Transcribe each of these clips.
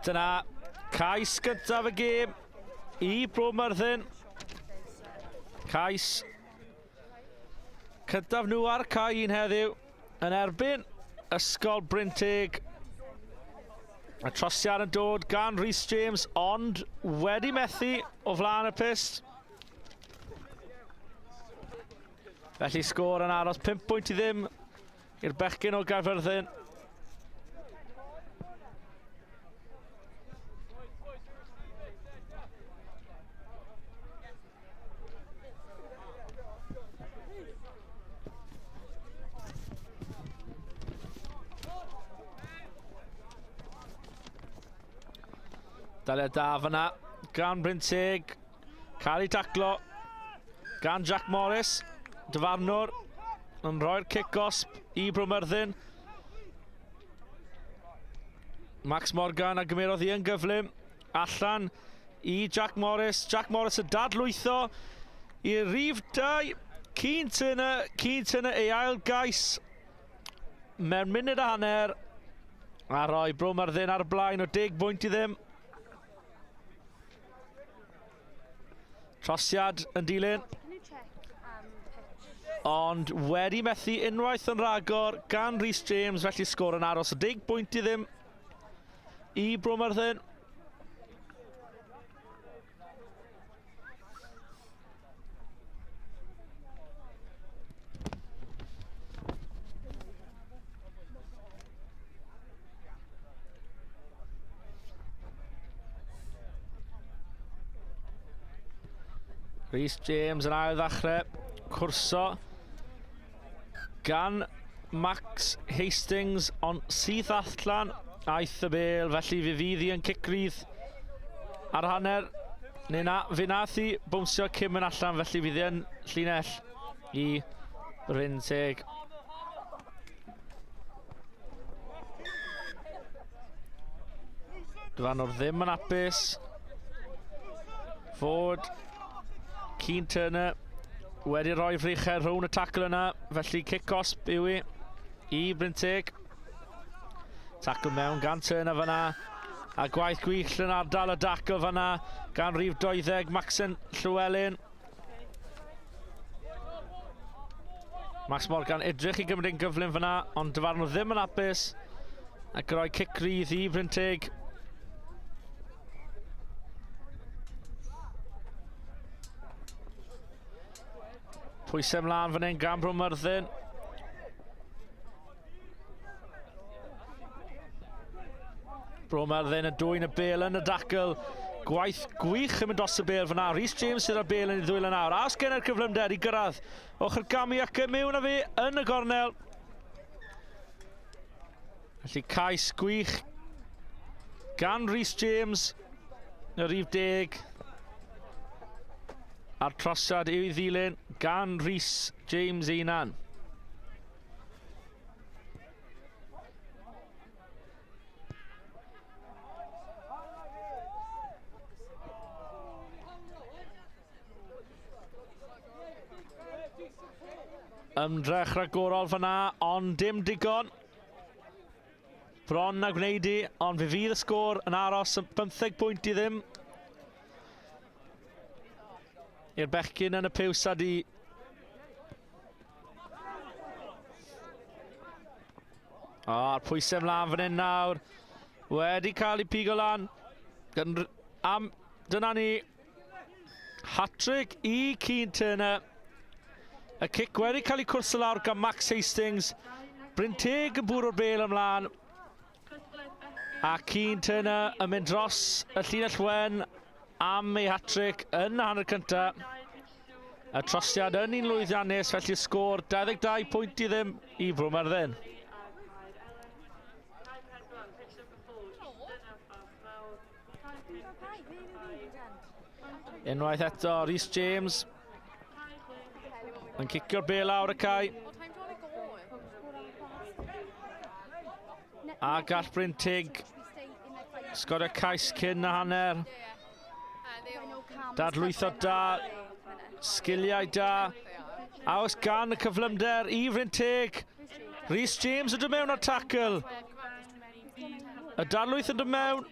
dyna cais gyntaf y gêm I Bro Myrddin. Cais cyntaf nhw ar cae un heddiw yn erbyn Ysgol Brynteg. Y trosiad yn dod gan Rhys James, ond wedi methu o flaen y pist. Felly sgôr yn aros 5 pwynt I ddim i'r bechgyn o Gaerfyrddin. Daliad da fyna gan Brynteg, cael ei taclo gan Jack Morris. Dyfarnwr yn rhoi'r kick-osp I Bro Myrddin. Max Morgan a gymerodd I yn gyflym allan I Jack Morris. Jack Morris yn dadlwytho i'r rhif 2. Keen Turner ei ail gais mewn munud a hanner a rhoi Bro Myrddin ar y blaen o 10 pwynt I ddim. Trosiad yn dilyn. Ond wedi methu unwaith yn rhagor gan Rhys James, felly sgôr yn aros o 10 pwynt I ddim I Bro Myrddin. Rhys James yn ail ddechrau cwrso gan Max Hastings, ond syth allan aeth y bêl, felly fe fydd I yn cicrydd ar hanner. Neu na, fe nath I bwnsio cym yn allan, felly fydd yn llinell I Brynteg. Dyfarnwr ddim yn apus fod Keen Turner wedi rhoi fricher rhwng y tacl yna, felly kick-osp yw I Brynteg. Tacl mewn gan Turner fyna, a gwaith gwych yn ardal y dacl fyna gan rhif 20 Maxen Llywelyn. Max Morgan edrych I gymryd yn gyflym fyna, ond dyfarnwr ddim yn apus ac rhoi cic-rydd I Brynteg. Pwysau ymlaen fan hyn gan Bro Myrddin. Bro Myrddin yn dwy'n y bêl yn y dacl. Gwaith gwych yn mynd os y bêl fyna. Rhys James sydd ar bêl yn ei ddwylo nawr. A os gen i'r cyflymder I gyrraedd ochr gamu ac mewn â fi yn y gornel. Felly cais gwych gan Rhys James y rhif 10. A'r trosiad yw I ddilyn gan Rhys James unan. Ymdrech rhagorol fyna, ond dim digon. Bron a gwneud I, ond fe fydd y sgôr yn aros yn 15 pwynt I ddim. I'r bechgyn yn y piwsad I. A'r pwysau ymlaen fan hyn nawr. Wedi cael ei pigo lan. Dyna ni. Hat-trick I Keen Turner. Y cic wedi cael ei cwrso lawr gan Max Hastings. Brynteg yn bwrw'r bêl ymlaen. A Keen Turner yn mynd dros y llinell wen am ei hat-trick yn y hanner cyntaf. Y trosiad yn un lwyddiannus, felly sgôr 22 pwynt I ddim I Bro Myrddin. Unwaith eto, Rhys James yn cicio'r bêl lawr y cae. A gall Brynteg sgorio cais cyn y hanner. Dadlwytho da, sgiliau da. A oes gan y cyflymder I Brynteg. Rhys James yn dod mewn o'r tacl. Y dadlwyth yn dod mewn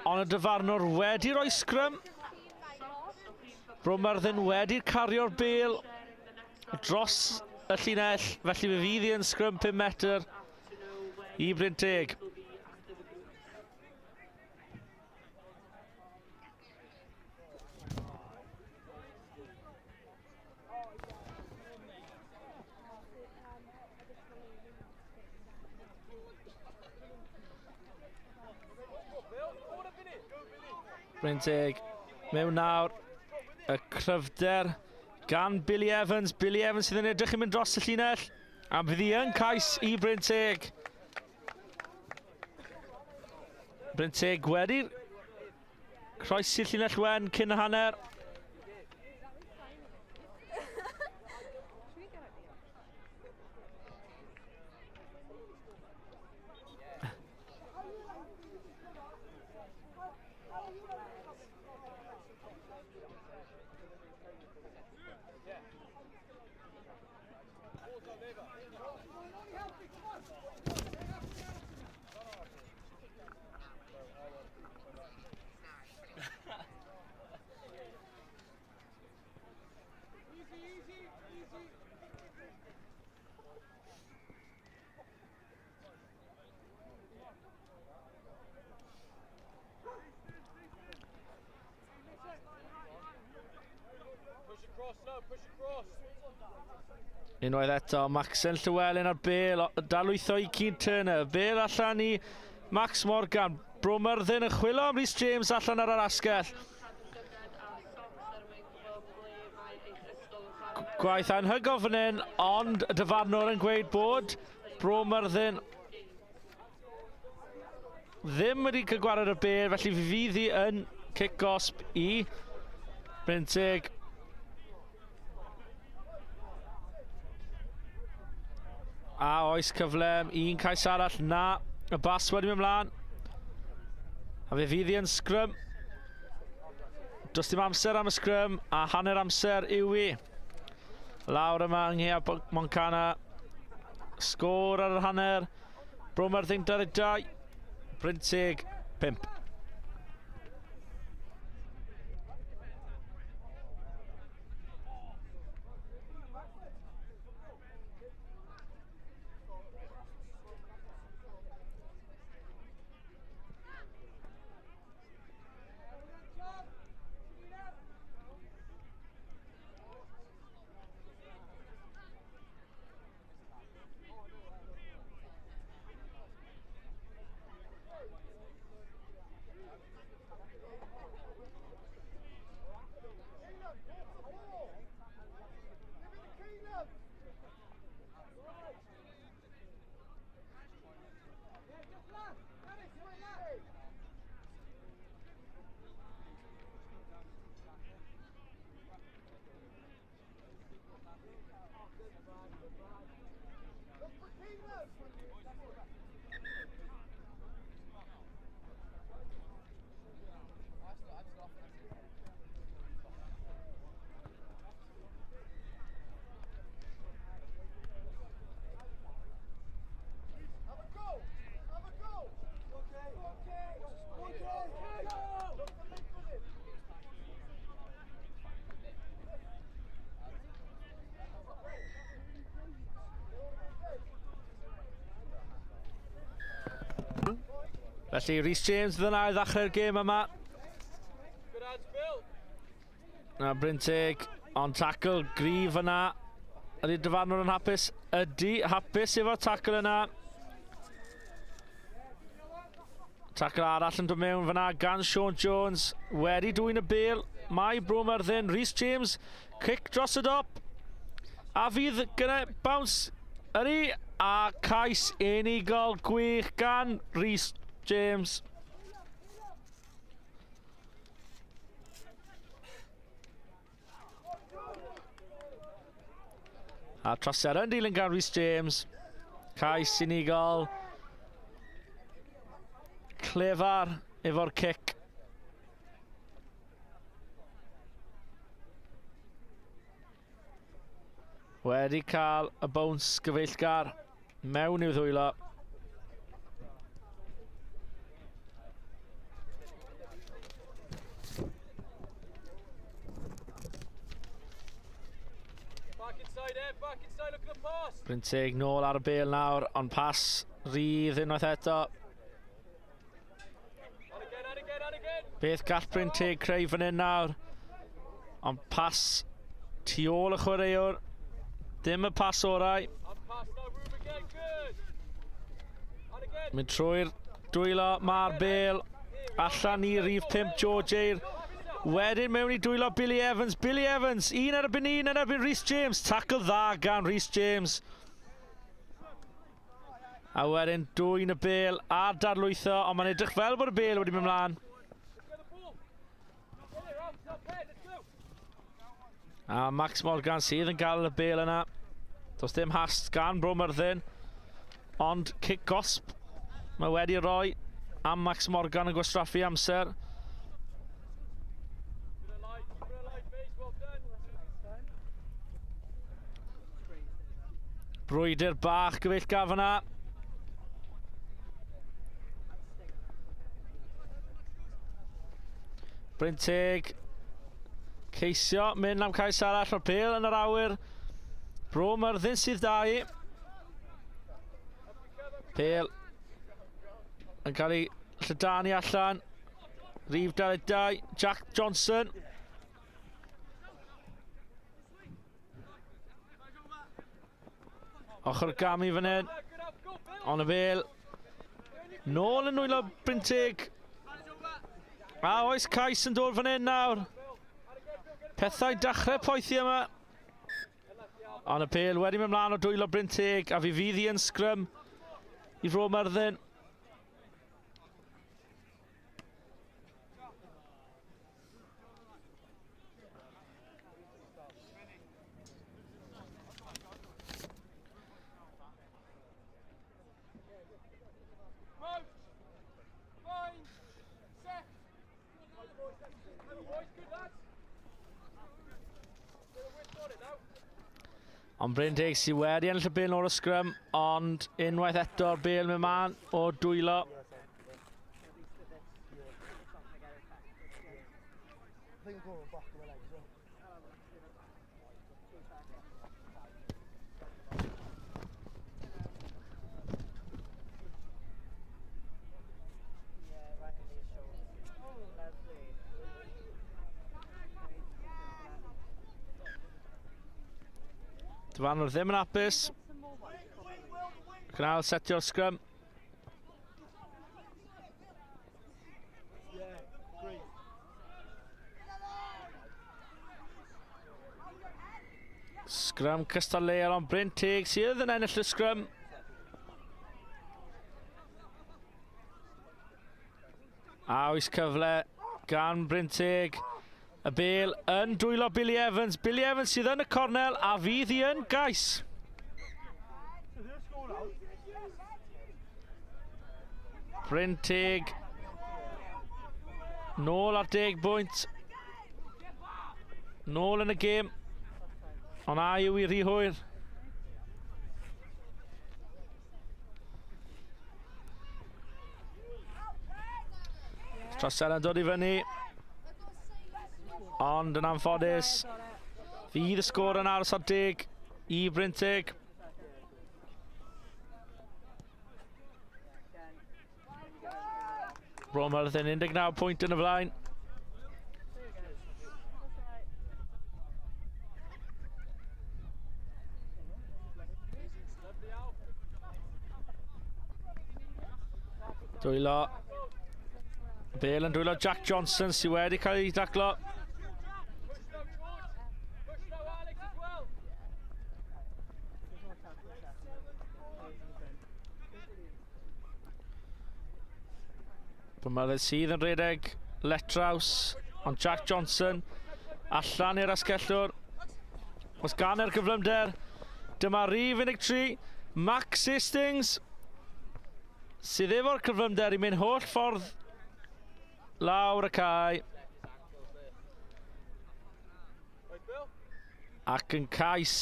ond y dyfarnwr wedi rhoi sgrym. Bro Myrddin wedi cario'r bêl dros y llinell, felly fe fydd hi yn sgrym 5 metr i Brynteg. Brynteg mewn nawr, y cryfder gan Billy Evans. Billy Evans sydd yn edrych yn mynd dros y llinell, a bydd hi yn cais i Brynteg. Brynteg wedi croesi'r llinell wen cyn y hanner. Unwaith eto, Maxen Llywelyn ar bêl, dalwytho i Keane Turner. Bêl allan i Max Morgan. Bro Myrddin yn chwilo am Rhys James allan ar yr asgell. Gwaith anhygol fan hyn, ond y dyfarnwr yn gweud bod Bro Myrddin ddim wedi cael gwared y bêl, felly fydd hi yn kick-gosb i Brynteg. A oes cyflem, un cais arall, na, y bas wedi mynd mlaen. A fe fydd hi yn sgrym. Does dim amser am y sgrym, a hanner amser yw hi. Lawr yma ynghyb Moncana. Sgôr ar yr hanner. Bro Myrddin 22, Brynteg 5. Felly Rhys James fydd yna i ddechrau'r gêm yma. Na Brynteg, ond tackle gryf yna. Ydy dyfarnwr yn hapus? Ydy hapus efo'r tackle yna. Tackle arall yn dod mewn fyna gan Sean Jones. Wedi dwy'n y bêl. Mae Bro Myrddin. Rhys James, kick dros y dop. A fydd gyda bounce ydy. A cais unigol gwych gan Rhys James. A trosiad yn dilyn gan Rhys James. Cais unigol. Clefar efo'r kick. Wedi cael y bounce gyfeillgar mewn i'w ddwylo. Brynteg nôl ar y bêl nawr, ond pas rydd unwaith eto. Beth gall Brynteg creu fan hyn nawr, ond pas tu ôl y chwaraewr, dim y pas orau. Mynd trwy'r dwylo, mae'r bêl allan i rhif 5 George Eyre. Wedyn mewn i dwylo Billy Evans. Billy Evans, un yn erbyn Rhys James. Tackle dda gan Rhys James. A wedyn dwy'n y bêl a darlwytho, ond mae'n edrych fel bod y bêl wedi mynd mlaen. A Max Morgan sydd yn gael y bêl yna. Does dim hast gan Bro Myrddin, ond cic gosb mae wedi rhoi am Max Morgan yn gwastraffu amser. Brwydr bach gyfeillgar gafna. Brynteg ceisio mynd am cais arall o'r bêl yn yr awyr. Bro Myrddin sydd dau. Bêl yn cael ei llydanu allan. Rhif 22, Jack Johnson. Ochr Gami fan hyn. On y bêl. Nôl yn nwylo Brynteg. A oes cais yn dod fan hyn nawr. Pethau dechrau poethi yma. On y bêl wedi mynd mlaen o dwylo Brynteg, a fi fydd hi yn sgrym i Bro Myrddin. Ond Brynteg sydd wedi ennill y bêl o'r sgrym, ond unwaith eto'r bêl mewn man o dwylo. Dyfanwr ddim yn apus. Cynnal setio'r sgrym. Sgrym cystadleuol ond Brynteg sydd yn ennill y sgrym. A oes cyfle gan Brynteg. Y bêl yn dwylo Billy Evans. Billy Evans sydd yn y cornel a fydd hi yn gais. Brynteg nôl ar 10 bwynt. Nôl yn y gêm. Ond a yw i rhy hwyr. Trosedd yn dod i fyny. Ond yn anffodus, fydd y sgôr yn aros ar 10 i Brynteg. Bro Myrddin 19 pwynt yn y blaen. Dwylo. Bêl yn dwylo Jack Johnson sydd wedi cael ei daclo. Bwmyddin sydd yn redeg letraws, ond Jack Johnson allan i'r asgellwr. Os gan yr gyflymder, dyma rhif 13, Max Hastings, sydd efo'r cyflymder i mynd holl ffordd lawr y cae. Ac yn cais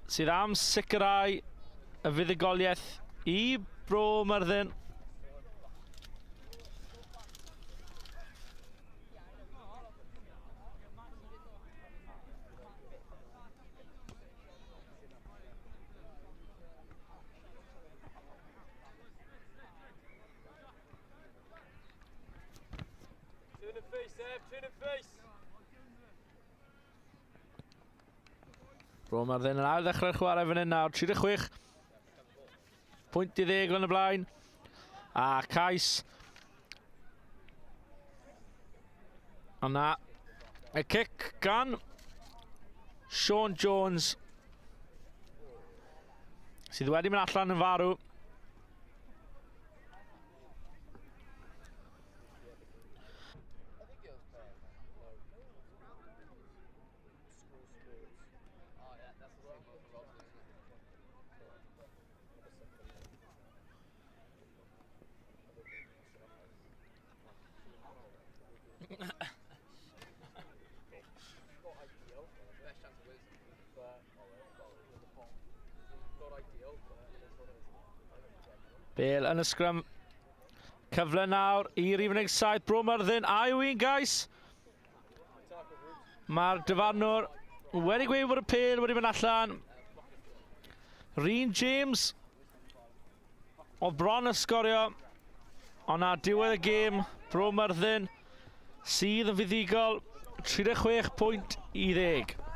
sydd am sicrhau y fuddugoliaeth i Bro Myrddin. Bro Myrddin yn ail ddechrau'r chwarae fan hyn nawr. 36. Pwynt I 10 yn y blaen. A cais. Yna. Y cic gan Sean Jones. Sydd wedi mynd allan yn farw. Bale yn y sgrym. Cyfle nawr i'r 17. Bro Myrddin a yw un gais. Mae'r dyfarnwr wedi gweud bod y pêl wedi mynd allan. Rhyn James o bron y sgorio. Ond na diwedd y gêm, Bro Myrddin sydd yn fuddigol 36 pwynt I 10.